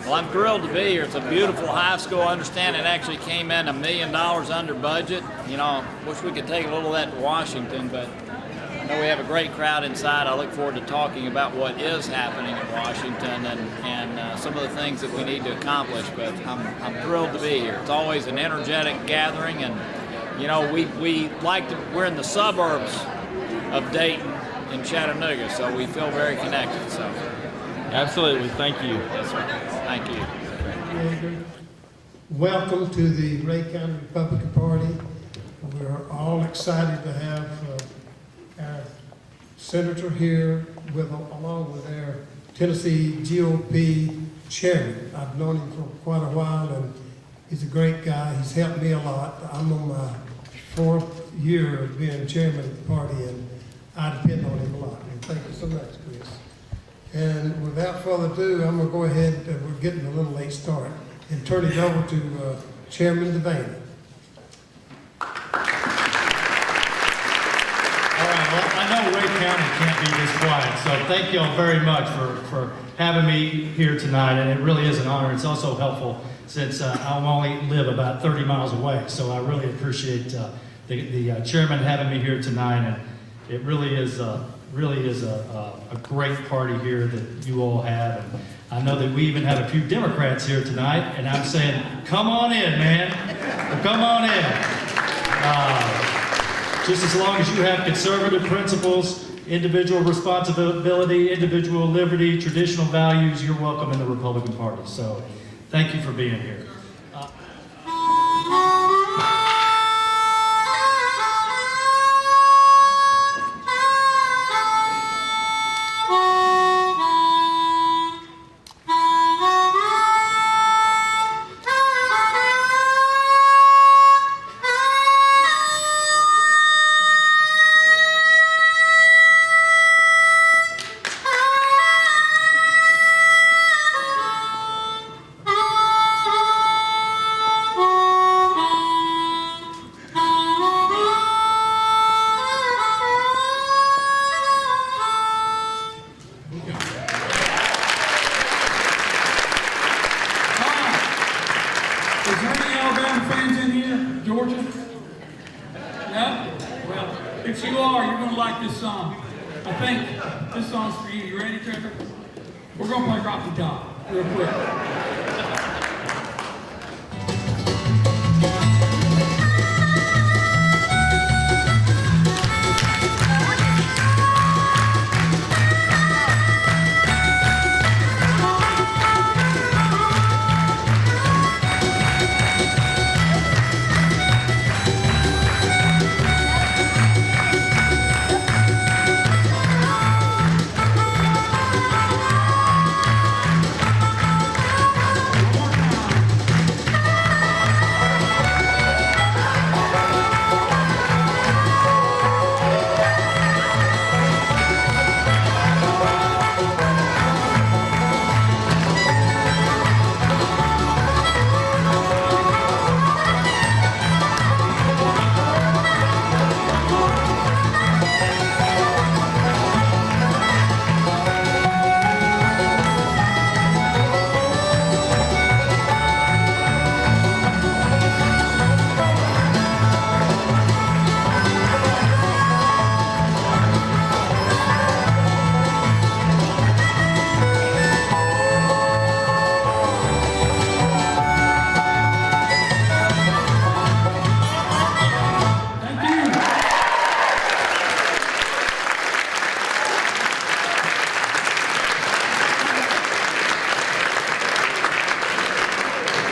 Well, I'm thrilled to be here. It's a beautiful high school. I understand it actually came in $1 million under budget. You know, wish we could take a little of that to Washington, but I know we have a great crowd inside. I look forward to talking about what is happening in Washington and some of the things that we need to accomplish, but I'm thrilled to be here. It's always an energetic gathering, and you know, we're in the suburbs of Dayton in Chattanooga, so we feel very connected. So. Absolutely, thank you. Yes, sir. Thank you. Welcome to the Ray County Republican Party. We're all excited to have our senator here along with our Tennessee GOP chairman. I've known him for quite a while, and he's a great guy. He's helped me a lot. I'm on my 4th year of being chairman of the party, and I depend on him a lot. And thank you so much, Chris. And without further ado, I'm going to go ahead, we're getting a little late start, and turn it over to Chairman Devaney. All right, well, I know Ray County can't be this quiet, so thank you all very much for having me here tonight, and it really is an honor. It's also helpful since I only live about 30 miles away, so I really appreciate the chairman having me here tonight, and it really is a great party here that you all have. And I know that we even have a few Democrats here tonight, and I'm saying, come on in, man. Come on in. Just as long as you have conservative principles, individual responsibility, individual liberty, traditional values, you're welcome in the Republican Party. So thank you for being here.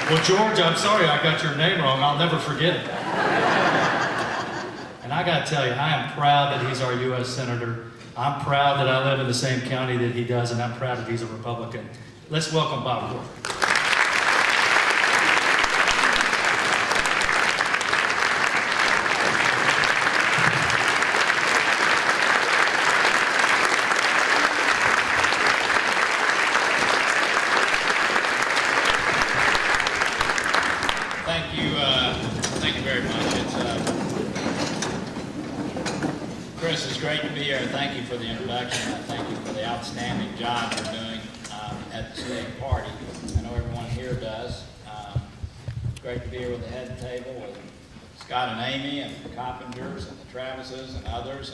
Well, George, I'm sorry I got your name wrong. I'll never forget it. And I got to tell you, I am proud that he's our U.S. Senator. I'm proud that I live in the same county that he does, and I'm proud that he's a Republican. Let's welcome Bob Corker. Thank you very much. Chris, it's great to be here. Thank you for the introduction. Thank you for the outstanding job you're doing at the state party. I know everyone great to be here with the head table with Scott and Amy and the Coppingers and the Travises and others,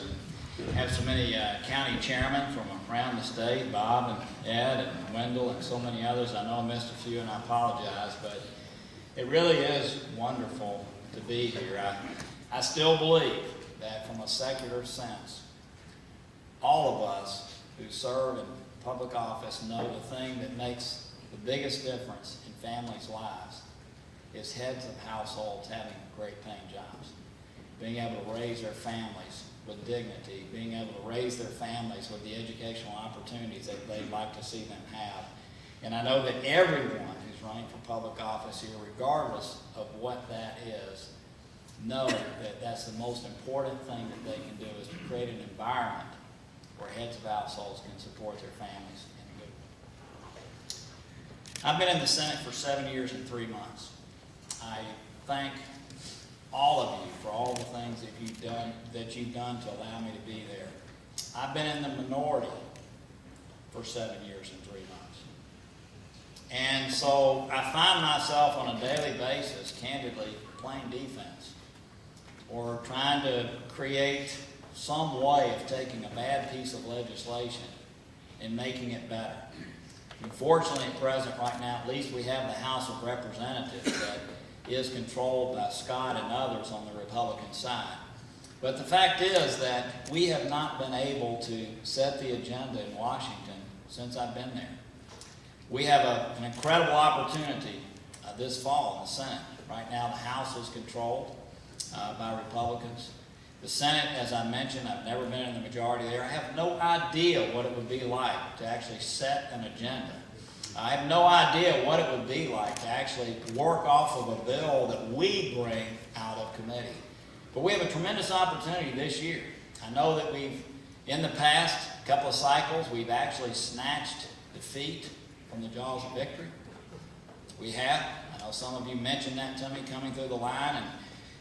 and have so many county chairmen from around the state, Bob and Ed and Wendell and so many others. I know I missed a few and I apologize, but it really is wonderful to be here. I still believe that from a secular sense, all of us who serve in public office know the thing that makes the biggest difference in families' lives is heads of households having great paying jobs, being able to raise their families with dignity, being able to raise their families with the educational opportunities that they'd like to see them have. And I know that everyone who's running for public office here, regardless of what that is, know that that's the most important thing that they can do, is to create an environment where heads of households can support their families in a good way. I've been in the Senate for 7 years and 3 months. I thank all of you for all the things that you've done to allow me to be there. I've been in the minority for 7 years and 3 months. And so I find myself on a daily basis, candidly, playing defense or trying to create some way of taking a bad piece of legislation and making it better. Unfortunately, at present, right now, at least we have the House of Representatives that is controlled by Scott and others on the Republican side. But the fact is that we have not been able to set the agenda in Washington since I've been there. We have an incredible opportunity this fall in the Senate. Right now, the House is controlled by Republicans. The Senate, as I mentioned, I've never been in the majority there. I have no idea what it would be like to actually set an agenda. I have no idea what it would be like to actually work off of a bill that we bring out of committee. But we have a tremendous opportunity this year. I know that in the past couple of cycles, we've actually snatched defeat from the jaws of victory. We have. I know some of you mentioned that to me coming through the line and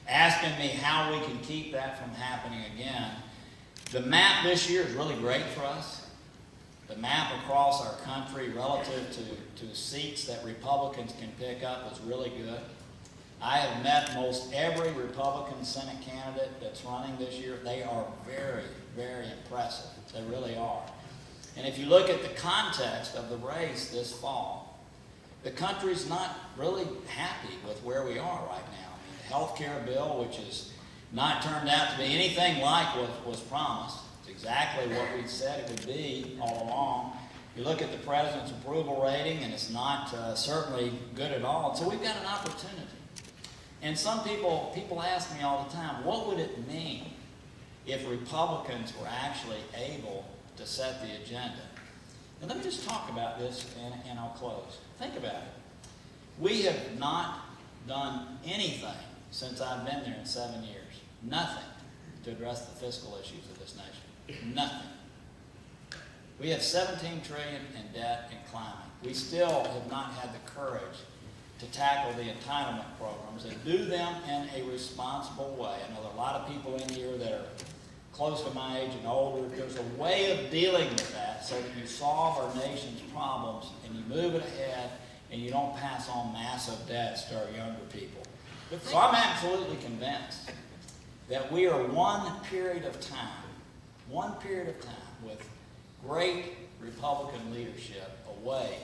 asking me how we can keep that from happening again. The map this year is really great for us. The map across our country relative to seats that Republicans can pick up is really good. I have met most every Republican Senate candidate that's running this year. They are very, very impressive. They really are. And if you look at the context of the race this fall, the country's not really happy with where we are right now. I mean, the health care bill, which has not turned out to be anything like what was promised, it's exactly what we said it would be all along. You look at the president's approval rating, and it's not certainly good at all. So we've got an opportunity. And some people ask me all the time, what would it mean if Republicans were actually able to set the agenda? And let me just talk about this, and I'll close. Think about it. We have not done anything since I've been there in 7 years. Nothing to address the fiscal issues of this nation. Nothing. We have $17 trillion in debt and climbing. We still have not had the courage to tackle the entitlement programs and do them in a responsible way. I know there are a lot of people in here that are close to my age and older. There's a way of dealing with that so that you solve our nation's problems and you move it ahead and you don't pass on massive debts to our younger people. So I'm absolutely convinced that we are one period of time with great Republican leadership away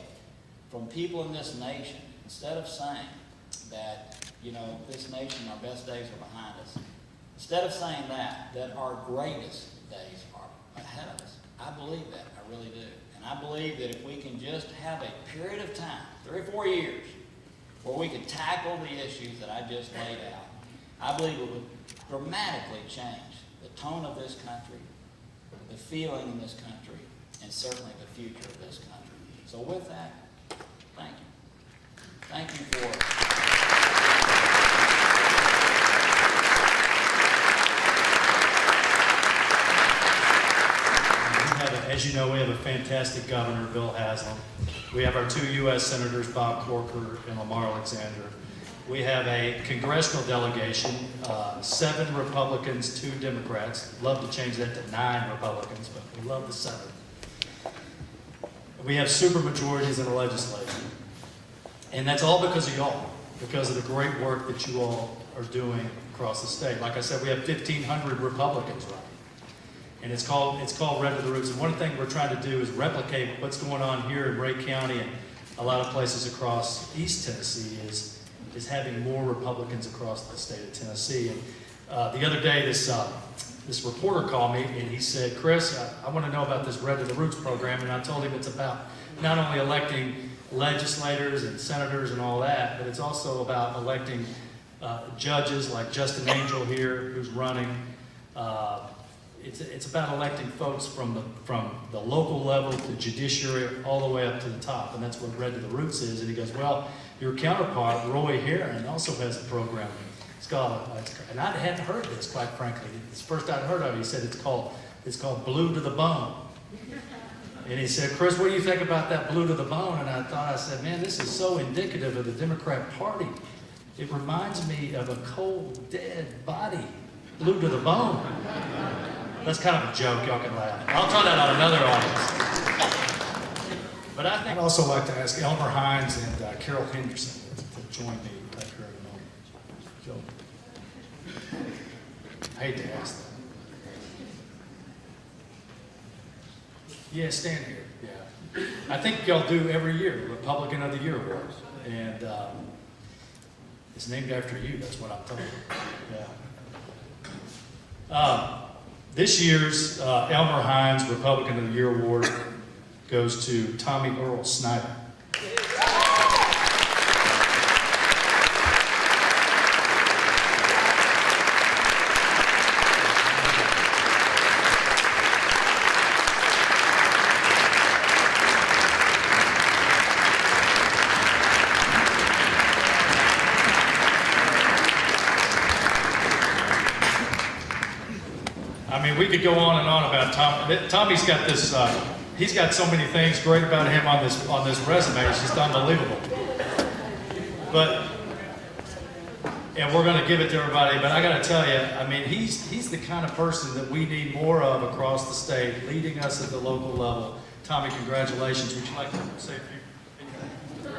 from people in this nation. Instead of saying that, this nation, our best days are behind us, instead of saying that our greatest days are ahead of us. I believe that, I really do. And I believe that if we can just have a period of time, 3 or 4 years, where we can tackle the issues that I just laid out, I believe it would dramatically change the tone of this country, the feeling in this country, and certainly the future of this country. So with that, thank you. Thank you for As you know, we have a fantastic governor, Bill Haslam. We have our 2 U.S. senators, Bob Corker and Lamar Alexander. We have a congressional delegation, 7 Republicans, 2 Democrats. Love to change that to 9 Republicans, but we love the 7. We have supermajorities in the legislature. And that's all because of y'all. because of the great work that you all are doing across the state. Like I said, we have 1,500 Republicans running. And it's called Red to the Roots. And one thing we're trying to do is replicate what's going on here in Rhea County and a lot of places across East Tennessee is having more Republicans across the state of Tennessee. And the other day, this reporter called me and he said, Chris, I want to know about this Red to the Roots program. And I told him it's about not only electing legislators and senators and all that, but it's also about electing judges like Justin Angel here, who's running. It's about electing folks from the local level to judiciary all the way up to the top, and that's what Red to the Roots is. And he goes, well, your counterpart, Roy Heron, also has a program. It's called, and I hadn't heard this, quite frankly. It's the first I'd heard of it. He said it's called Blue to the Bone. And he said, Chris, what do you think about that Blue to the Bone? And I said, man, this is so indicative of the Democrat Party. It reminds me of a cold, dead body, blue to the bone. That's kind of a joke, y'all can laugh. I'll try that on another audience. But I think I'd also like to ask Elmer Hines and Carol Henderson to join me right here in a moment. I hate to ask that. Yeah, stand here. Yeah. I think y'all do every year, Republican of the Year Award. And it's named after you, that's what I'm told. Yeah. This year's Elmer Hines Republican of the Year Award goes to Tommy Earl Snyder. I mean, we could go on and on about Tom. Tommy's got this. He's got so many things great about him on this resume. It's just unbelievable. And we're going to give it to everybody. But I got to tell you, I mean, he's the kind of person that we need more of across the state, leading us at the local level. Tommy, congratulations. Would you like to say a few?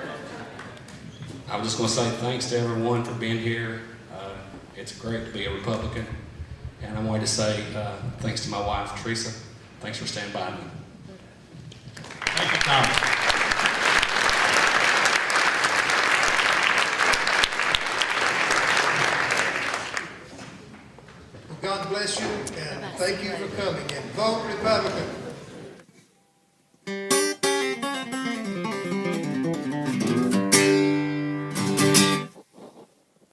I was just going to say thanks to everyone for being here. It's great to be a Republican. And I wanted to say thanks to my wife, Teresa. Thanks for standing by me. Thank you, Tom. Well, God bless you, and thank you for coming. And vote Republican.